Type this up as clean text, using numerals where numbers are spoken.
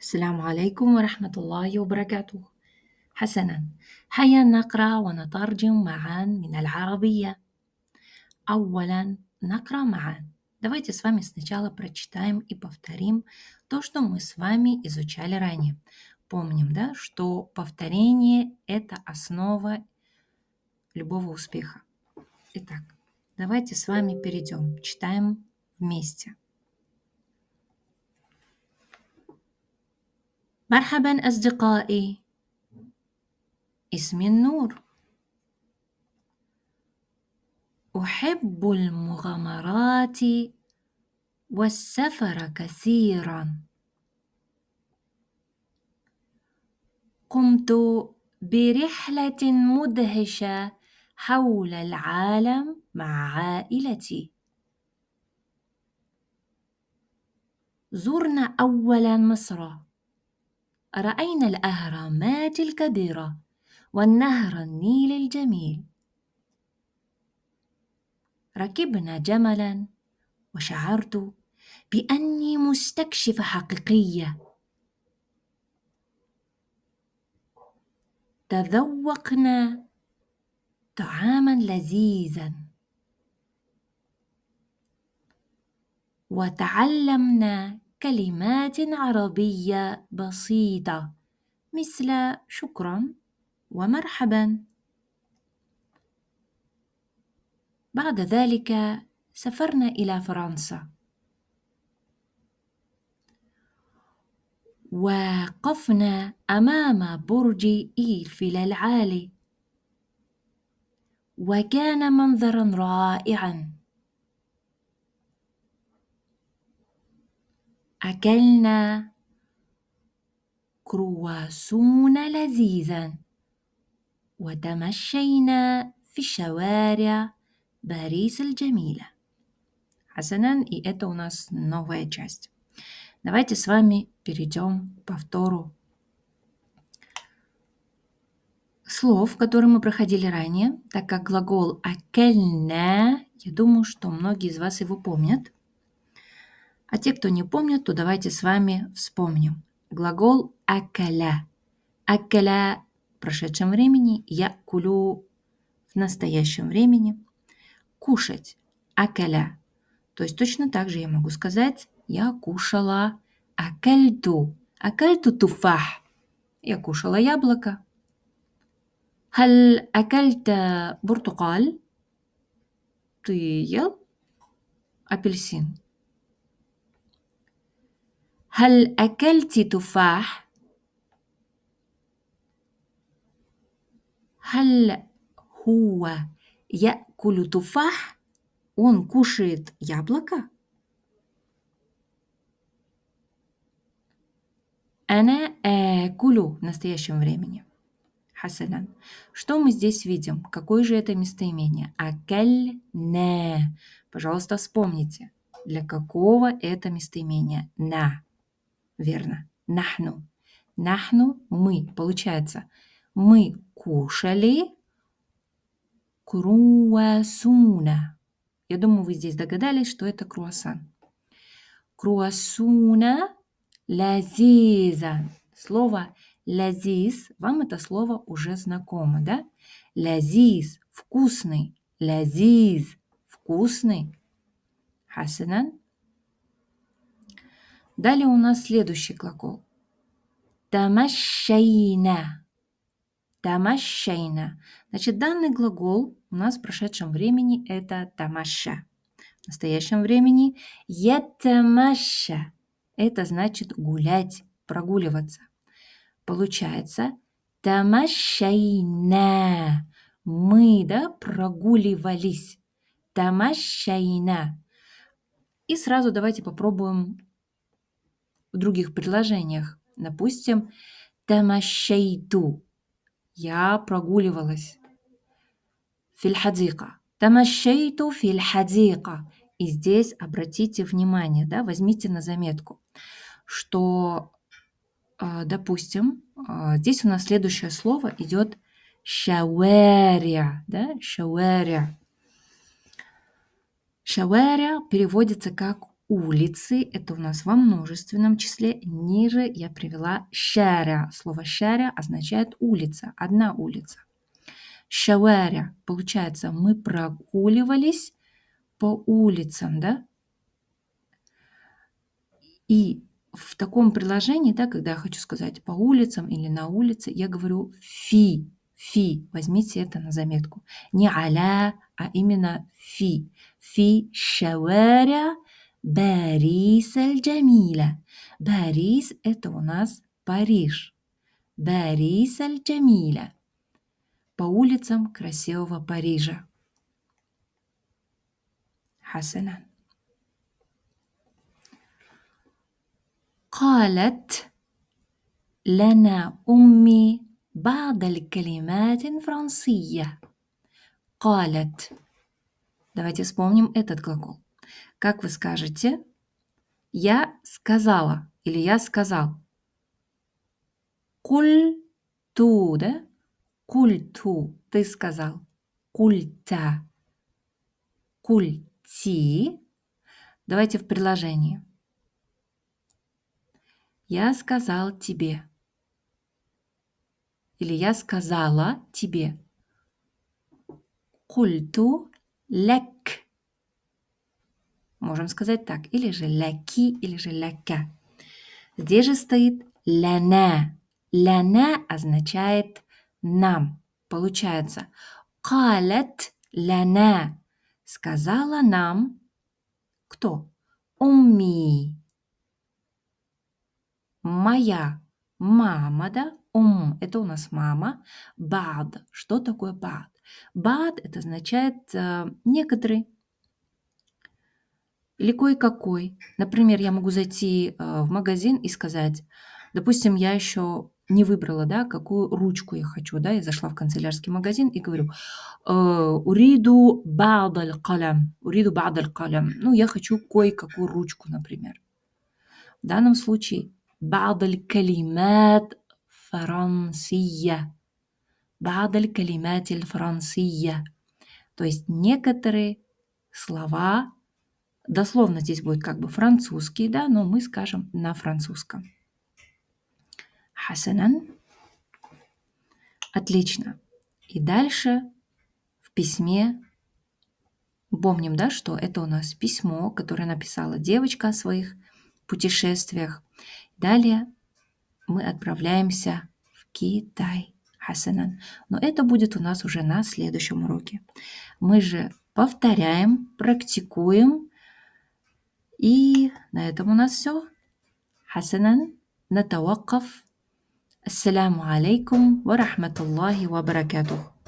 السلام عليكم ورحمة الله وبركاته. حسناً، هيا نقرأ ونترجم معاً من العربية. أولاً نقرأ معاً. Давайте с вами сначала прочитаем и повторим то, что мы с вами изучали ранее. Помним, да, что повторение – это основа любого успеха. Итак, давайте с вами перейдем, читаем вместе. مرحباً أصدقائي، اسمي النور. أحب المغامرات والسفر كثيراً. قمت برحلة مدهشة حول العالم مع عائلتي. زرنا أولاً مصر، رأينا الأهرامات الكبيرة والنهر النيل الجميل. ركبنا جملاً وشعرت بأني مستكشفة حقيقية. تذوقنا طعاماً لذيذاً وتعلمنا كلمات عربية بسيطة مثل شكراً ومرحباً. بعد ذلك سافرنا إلى فرنسا، وقفنا أمام برج إيفل العالي، وكان منظراً رائعاً. أكلنا كرواسون لذيذاً وتمشينا في شوارع Борис الجميلة. حسناً, и это у нас новая часть. Давайте с вами перейдем к повтору слов, которые мы проходили ранее, так как глагол «акельна», я думаю, что многие из вас его помнят. А те, кто не помнит, то давайте с вами вспомним. Глагол «акаля». «Акаля» в прошедшем времени, «я кулю» в настоящем времени. Кушать. «Акаля». То есть точно так же я могу сказать «я кушала». «Акальту». «Акальту туфах». Я кушала яблоко. هل أكلت برتقال؟ Ты ел апельсин? هل أكلت تفاح؟ هل هو يأكل تفاح؟ Он кушает яблоко? أنا آكل в настоящем времени. حسناً. Что мы здесь видим? Какое же это местоимение? أكلنا. Пожалуйста, вспомните, для какого это местоимение? На. Верно. Нахну. Нахну – мы. Получается, мы кушали круассуна. Я думаю, вы здесь догадались, что это круассан. Круассуна лазиза. Слово лазиз, вам это слово уже знакомо, да? Лазиз – вкусный. Лазиз – вкусный. Хасанан. Далее у нас следующий глагол. Тамашшайна. Тамашшайна. Значит, данный глагол у нас в прошедшем времени это тамаша. В настоящем времени ятамаша. Это значит гулять, прогуливаться. Получается тамашшайна. Мы, да, прогуливались. Тамашшайна. И сразу давайте попробуем в других предложениях. Допустим, тамашшайту. Я прогуливалась. Фильхадика. Тамашшайту фильхадика. И здесь обратите внимание, да, возьмите на заметку, что, допустим, здесь у нас следующее слово идет шауаря, да, шауаря. Шауаря переводится как улицы, это у нас во множественном числе. Ниже я привела шаря. Слово шаря означает улица, одна улица. Шаваря, получается, мы прогуливались по улицам, да? И в таком предложении, да, когда я хочу сказать по улицам или на улице, я говорю фи, фи. Возьмите это на заметку. Не аля, а именно фи. Фи шаваря Барис аль-Джамиля. Барис – это у нас Париж. Барис аль-Джамиля. По улицам красивого Парижа. حسنا. قالت لنا أمي بعض الكلمات الفرنسية. قالت. Давайте вспомним этот глагол. Как вы скажете? Я сказала или я сказал. Культу, да? Культу. Ты сказал. Культа. Культи. Давайте в предложении. Я сказал тебе. Или я сказала тебе. Культу лек. Можем сказать так. Или же ляки, или же ляка. Здесь же стоит ляна. Ляна означает нам. Получается, калят ляна. Сказала нам кто? Умми. Моя мама, да? Это у нас мама. Бад. Что такое бад? Бад это означает некоторый или кое-какой. Например, я могу зайти в магазин и сказать, допустим, я еще не выбрала, да, какую ручку я хочу, да, я зашла в канцелярский магазин и говорю, уриду бад аль-калям, уриду бад аль-калям, ну, я хочу кое-какую ручку, например. В данном случае بعض الكلمات فرنسية. بعض الكلمات الفرنسية. То есть некоторые слова, дословно здесь будет как бы французский, да, но мы скажем на французском. حسنا. Отлично. И дальше в письме помним, да, что это у нас письмо, которое написала девочка о своих путешествиях. Далее мы отправляемся в Китай. Хасанан. Но это будет у нас уже на следующем уроке. Мы же повторяем, практикуем. И на этом у нас все. Хасанан. نتوقف. السلام عليكم ورحمة الله وبركاته.